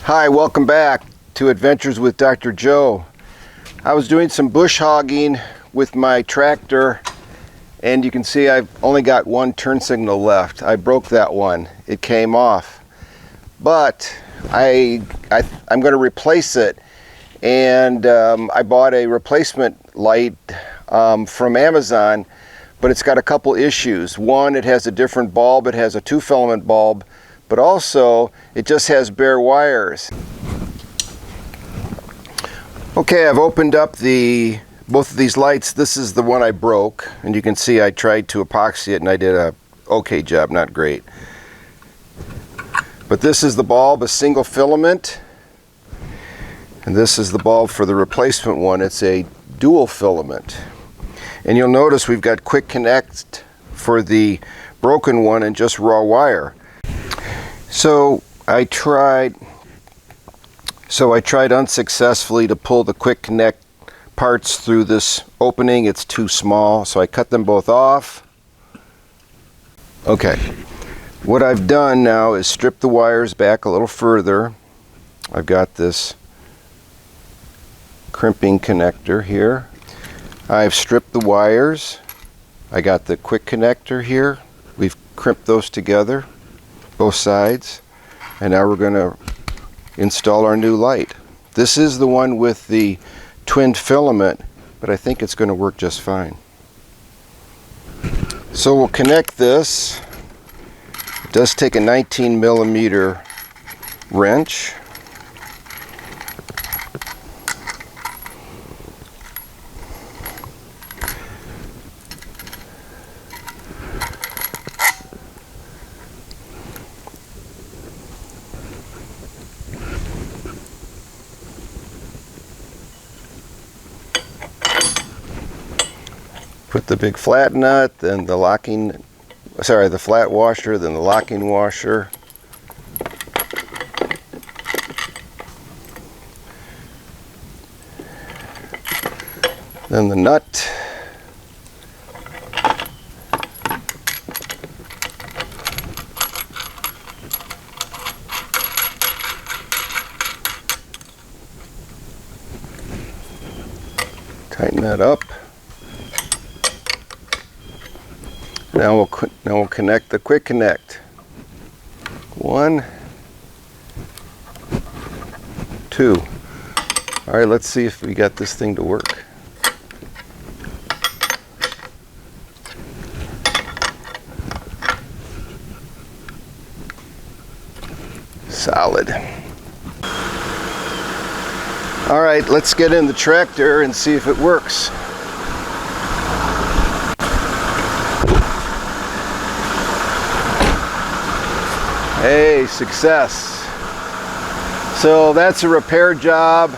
Hi, welcome back to Adventures with Dr. Joe. I was doing some bush hogging with my tractor, and you can see I've only got one turn signal left. I broke that one. It came off. But I'm going to replace it, and I bought a replacement light from Amazon, but it's got a couple issues. One, it has a different bulb. It has a 2-filament bulb, but also it just has bare wires. Okay, I've opened up both of these lights. This is the one I broke, and you can see I tried to epoxy it and I did a okay job, not great. But this is the bulb, a single filament, and this is the bulb for the replacement one. It's a dual filament. And you'll notice we've got quick connect for the broken one and just raw wire. So I tried unsuccessfully to pull the quick connect parts through this opening. It's too small, so I cut them both off. Okay, what I've done now is strip the wires back a little further. I've got this crimping connector here. I've stripped the wires. I got the quick connector here. We've crimped those together, both sides, and now we're going to install our new light. This is the one with the twinned filament, but I think it's going to work just fine. So we'll connect this. It does take a 19mm wrench. Put the big flat nut, then the flat washer, then the locking washer. Then the nut. Tighten that up. Now we'll connect the quick connect. 1, 2. All right, let's see if we got this thing to work. Solid. All right, let's get in the tractor and see if it works. Hey, success. So that's a repair job.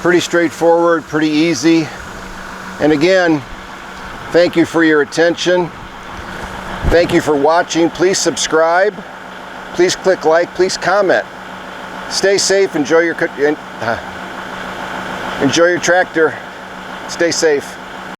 Pretty straightforward, pretty easy. And again, thank you for your attention. Thank you for watching. Please subscribe. Please click like. Please comment. Stay safe. Enjoy your tractor. Stay safe.